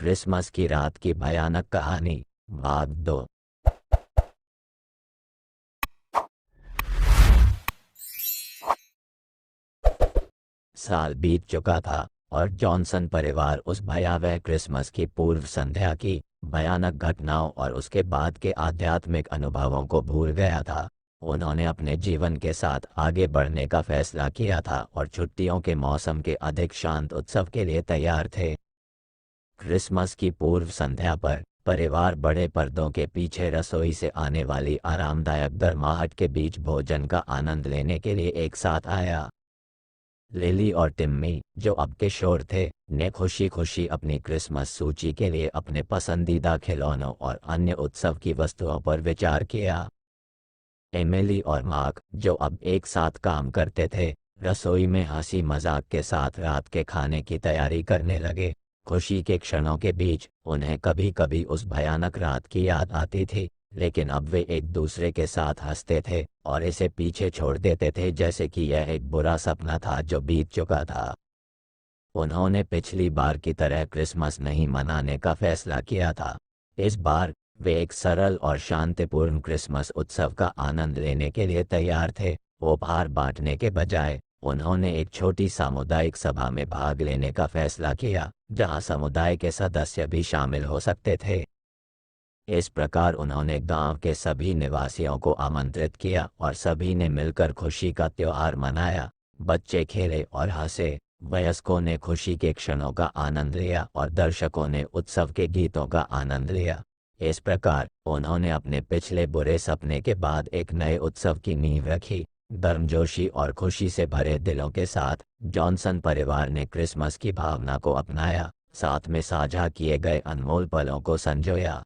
Christmas की रात की भयानक कहानी भाग 2। साल बीत चुका था और जॉनसन परिवार उस भयावह क्रिसमस की पूर्व संध्या की भयानक घटनाओं और उसके बाद के आध्यात्मिक अनुभवों को भूल गया था। उन्होंने अपने जीवन के साथ आगे बढ़ने का फैसला किया था और छुट्टियों के मौसम के अधिक शांत उत्सव के लिए तैयार थे। क्रिसमस की पूर्व संध्या पर परिवार बड़े पर्दों के पीछे रसोई से आने वाली आरामदायक गर्माहट के बीच भोजन का आनंद लेने के लिए एक साथ आया। लिली और टिम्मी, जो अब किशोर थे, ने खुशी खुशी अपनी क्रिसमस सूची के लिए अपने पसंदीदा खिलौनों और अन्य उत्सव की वस्तुओं पर विचार किया। एमिली और मार्क, जो अब एक साथ काम करते थे, रसोई में हंसी मजाक के साथ रात के खाने की तैयारी करने लगे। खुशी के क्षणों के बीच उन्हें कभी कभी उस भयानक रात की याद आती थी, लेकिन अब वे एक दूसरे के साथ हंसते थे और इसे पीछे छोड़ देते थे जैसे कि यह एक बुरा सपना था जो बीत चुका था। उन्होंने पिछली बार की तरह क्रिसमस नहीं मनाने का फैसला किया था। इस बार वे एक सरल और शांतिपूर्ण क्रिसमस उत्सव का आनंद लेने के लिए तैयार थे। उपहार बांटने के बजाय उन्होंने एक छोटी सामुदायिक सभा में भाग लेने का फैसला किया, जहां समुदाय के सदस्य भी शामिल हो सकते थे। इस प्रकार उन्होंने गांव के सभी निवासियों को आमंत्रित किया और सभी ने मिलकर खुशी का त्योहार मनाया। बच्चे खेले और हंसे, वयस्कों ने खुशी के क्षणों का आनंद लिया और दर्शकों ने उत्सव के गीतों का आनंद लिया। इस प्रकार उन्होंने अपने पिछले बुरे सपने के बाद एक नए उत्सव की नींव रखी। गर्मजोशी और खुशी से भरे दिलों के साथ जॉनसन परिवार ने क्रिसमस की भावना को अपनाया, साथ में साझा किए गए अनमोल पलों को संजोया।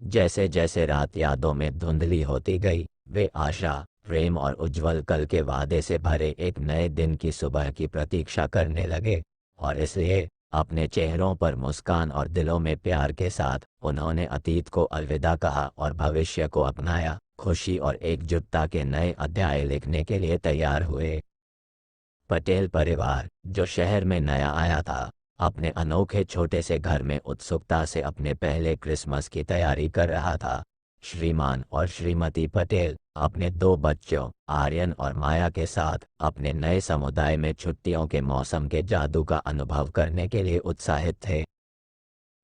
जैसे जैसे रात यादों में धुंधली होती गई, वे आशा, प्रेम और उज्जवल कल के वादे से भरे एक नए दिन की सुबह की प्रतीक्षा करने लगे। और इसलिए अपने चेहरों पर मुस्कान और दिलों में प्यार के साथ उन्होंने अतीत को अलविदा कहा और भविष्य को अपनाया। खुशी और एकजुटता के नए अध्याय लिखने के लिए तैयार हुए। पटेल परिवार, जो शहर में नया आया था, अपने अनोखे छोटे से घर में उत्सुकता से अपने पहले क्रिसमस की तैयारी कर रहा था। श्रीमान और श्रीमती पटेल अपने दो बच्चों आर्यन और माया के साथ अपने नए समुदाय में छुट्टियों के मौसम के जादू का अनुभव करने के लिए उत्साहित थे।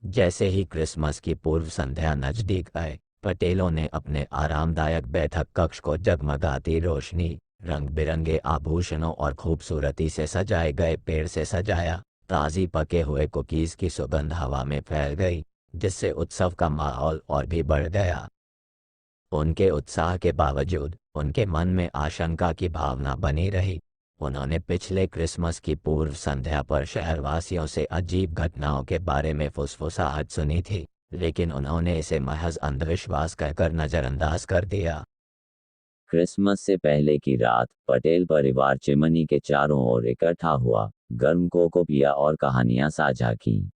जैसे ही क्रिसमस की पूर्व संध्या नजदीक आई, पटेलों ने अपने आरामदायक बैठक कक्ष को जगमगाती रोशनी, रंग बिरंगे आभूषणों और खूबसूरती से सजाए गए पेड़ से सजाया। ताज़ी पके हुए कुकीज की सुगंध हवा में फैल गई, जिससे उत्सव का माहौल और भी बढ़ गया। उनके उत्साह के बावजूद उनके मन में आशंका की भावना बनी रही। उन्होंने पिछले क्रिसमस की पूर्व संध्या पर शहरवासियों से अजीब घटनाओं के बारे में फुसफुसाहट सुनी थी, लेकिन उन्होंने इसे महज अंधविश्वास कहकर नजरअंदाज कर दिया। क्रिसमस से पहले की रात पटेल परिवार चिमनी के चारों ओर इकट्ठा हुआ, गर्म कोको पिया और कहानियां साझा की।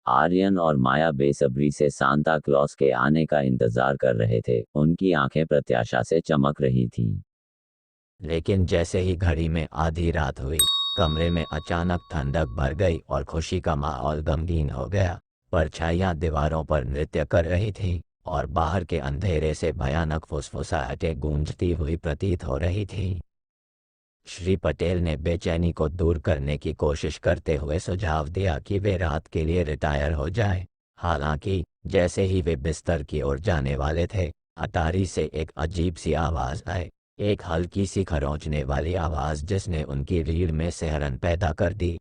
आर्यन और माया बेसब्री से सांता क्लॉस के आने का इंतजार कर रहे थे, उनकी आंखें प्रत्याशा से चमक रही थीं। लेकिन जैसे ही घड़ी में आधी रात हुई, कमरे में अचानक ठंडक भर गई और खुशी का माहौल गमगीन हो गया। परछाइयां दीवारों पर नृत्य कर रही थीं और बाहर के अंधेरे से भयानक फुसफुसाहटें गूंजती हुई प्रतीत हो रही थीं। श्री पटेल ने बेचैनी को दूर करने की कोशिश करते हुए सुझाव दिया कि वे रात के लिए रिटायर हो जाएं। हालांकि जैसे ही वे बिस्तर की ओर जाने वाले थे, अटारी से एक अजीब सी आवाज आई, एक हल्की सी खरोंचने वाली आवाज जिसने उनकी रीढ़ में सिहरन पैदा कर दी।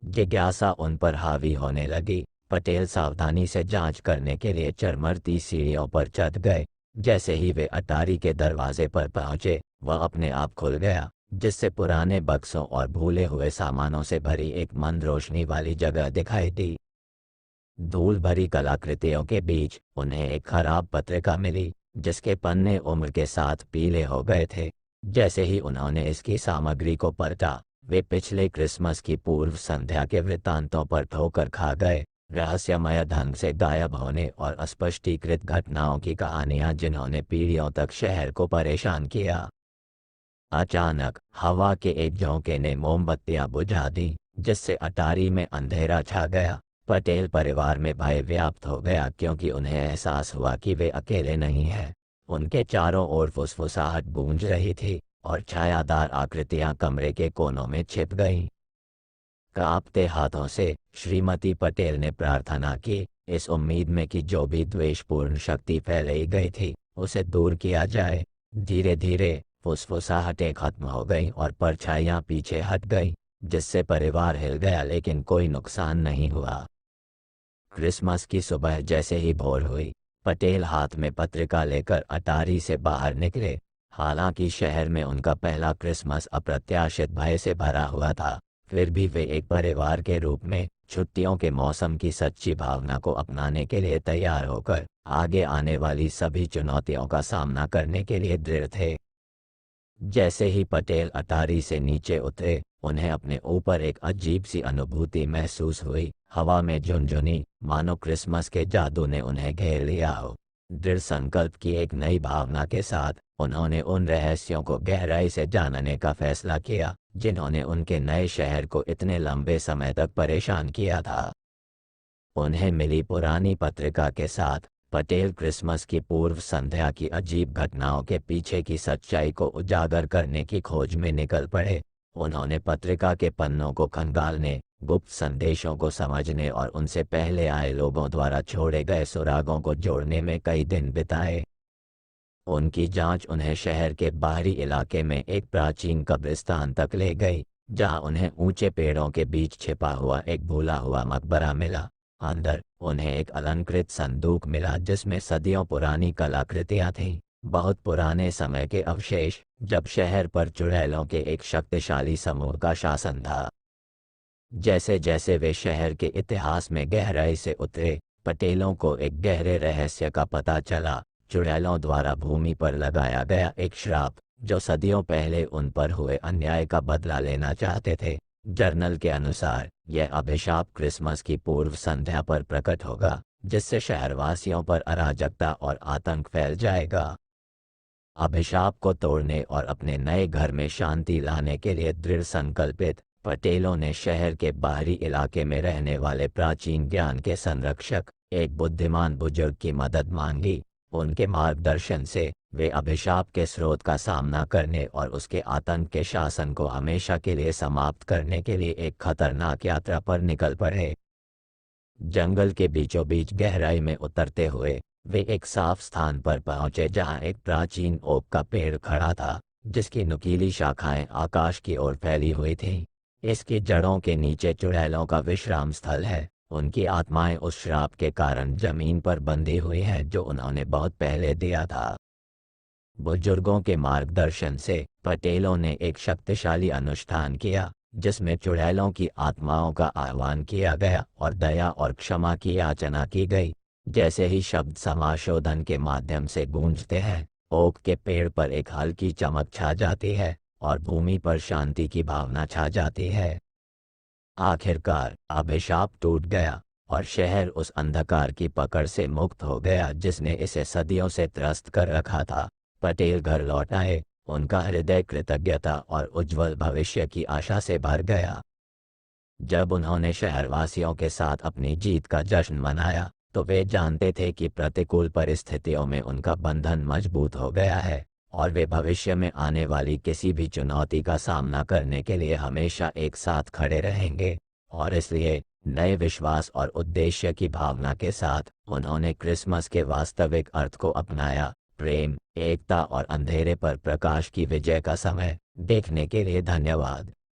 जिज्ञासा उन पर हावी होने लगी। पटेल सावधानी से जांच करने के लिए चरमरती सीढ़ियों पर चढ़ गए। जैसे ही वे अटारी के दरवाजे पर पहुंचे, वह अपने आप खुल गया, जिससे पुराने बक्सों और भूले हुए सामानों से भरी एक मंद रोशनी वाली जगह दिखाई दी। धूल भरी कलाकृतियों के बीच उन्हें एक खराब पत्रिका मिली, जिसके पन्ने उम्र के साथ पीले हो गए थे। जैसे ही उन्होंने इसकी सामग्री को पलटा, वे पिछले क्रिसमस की पूर्व संध्या के वृत्तांतों पर ठोकर खा गए। रहस्यमय ढंग से गायब होने और अस्पष्टीकृत घटनाओं की कहानियां जिन्होंने पीढ़ियों तक शहर को परेशान किया। अचानक हवा के एक झोंके ने मोमबत्तियां बुझा दी, जिससे अटारी में अंधेरा छा गया। पटेल परिवार में भय व्याप्त हो गया क्योंकि उन्हें एहसास हुआ कि वे अकेले नहीं हैं। उनके चारों ओर फुसफुसाहट गूंज रही थी और छायादार आकृतियां कमरे के कोनों में छिप गईं। कांपते हाथों से श्रीमती पटेल ने प्रार्थना की, इस उम्मीद में कि जो भी द्वेषपूर्ण शक्ति फैलाई गई थी उसे दूर किया जाए। धीरे धीरे फुसफुसाहटें खत्म हो गईं और परछाइयां पीछे हट गईं, जिससे परिवार हिल गया लेकिन कोई नुकसान नहीं हुआ। क्रिसमस की सुबह जैसे ही भोर हुई, पटेल हाथ में पत्रिका लेकर अटारी से बाहर निकले। हालांकि शहर में उनका पहला क्रिसमस अप्रत्याशित भय से भरा हुआ था, फिर भी वे एक परिवार के रूप में छुट्टियों के मौसम की सच्ची भावना को अपनाने के लिए तैयार होकर आगे आने वाली सभी चुनौतियों का सामना करने के लिए दृढ़ थे। जैसे ही पटेल अटारी से नीचे उतरे, उन्हें अपने ऊपर एक अजीब सी अनुभूति महसूस हुई। हवा में झुनझुनी, मानो क्रिसमस के जादू ने उन्हें घेर लिया हो। दृढ़ संकल्प की एक नई भावना के साथ उन्होंने उन रहस्यों को गहराई से जानने का फैसला किया जिन्होंने उनके नए शहर को इतने लंबे समय तक परेशान किया था। उन्हें मिली पुरानी पत्रिका के साथ पटेल क्रिसमस की पूर्व संध्या की अजीब घटनाओं के पीछे की सच्चाई को उजागर करने की खोज में निकल पड़े। उन्होंने पत्रिका के पन्नों को खंगालने, गुप्त संदेशों को समझने और उनसे पहले आए लोगों द्वारा छोड़े गए सुरागों को जोड़ने में कई दिन बिताए। उनकी जांच उन्हें शहर के बाहरी इलाके में एक प्राचीन कब्रिस्तान तक ले गई, जहां उन्हें ऊंचे पेड़ों के बीच छिपा हुआ एक भूला हुआ मकबरा मिला। अंदर उन्हें एक अलंकृत संदूक मिला जिसमें सदियों पुरानी कलाकृतियां थीं, बहुत पुराने समय के अवशेष, जब शहर पर चुड़ैलों के एक शक्तिशाली समूह का शासन था। जैसे जैसे वे शहर के इतिहास में गहराई से उतरे, पटेलों को एक गहरे रहस्य का पता चला। चुड़ैलों द्वारा भूमि पर लगाया गया एक श्राप, जो सदियों पहले उन पर हुए अन्याय का बदला लेना चाहते थे। जर्नल के अनुसार यह अभिशाप क्रिसमस की पूर्व संध्या पर प्रकट होगा, जिससे शहरवासियों पर अराजकता और आतंक फैल जाएगा। अभिशाप को तोड़ने और अपने नए घर में शांति लाने के लिए दृढ़ संकल्पित पटेलों ने शहर के बाहरी इलाके में रहने वाले प्राचीन ज्ञान के संरक्षक, एक बुद्धिमान बुजुर्ग की मदद मांगी। उनके मार्गदर्शन से वे अभिशाप के स्रोत का सामना करने और उसके आतंक के शासन को हमेशा के लिए समाप्त करने के लिए एक खतरनाक यात्रा पर निकल पड़े। जंगल के बीचों बीच गहराई में उतरते हुए वे एक साफ स्थान पर पहुंचे जहां एक प्राचीन ओक का पेड़ खड़ा था, जिसकी नुकीली शाखाएं आकाश की ओर फैली हुई थीं। इसकी जड़ों के नीचे चुड़ैलों का विश्राम स्थल है। उनकी आत्माएं उस श्राप के कारण जमीन पर बंधी हुई हैं जो उन्होंने बहुत पहले दिया था। बुजुर्गों के मार्गदर्शन से पटेलों ने एक शक्तिशाली अनुष्ठान किया, जिसमें चुड़ैलों की आत्माओं का आह्वान किया गया और दया और क्षमा की याचना की गई। जैसे ही शब्द समाशोधन के माध्यम से गूंजते हैं, ओक के पेड़ पर एक हल्की चमक छा जाती है और भूमि पर शांति की भावना छा जाती है। आखिरकार अभिशाप टूट गया और शहर उस अंधकार की पकड़ से मुक्त हो गया जिसने इसे सदियों से त्रस्त कर रखा था। पटेल घर लौट आए, उनका हृदय कृतज्ञता और उज्जवल भविष्य की आशा से भर गया। जब उन्होंने शहरवासियों के साथ अपनी जीत का जश्न मनाया, तो वे जानते थे कि प्रतिकूल परिस्थितियों में उनका बंधन मजबूत हो गया है और वे भविष्य में आने वाली किसी भी चुनौती का सामना करने के लिए हमेशा एक साथ खड़े रहेंगे। और इसलिए नए विश्वास और उद्देश्य की भावना के साथ उन्होंने क्रिसमस के वास्तविक अर्थ को अपनाया। प्रेम, एकता और अंधेरे पर प्रकाश की विजय का समय देखने के लिए धन्यवाद।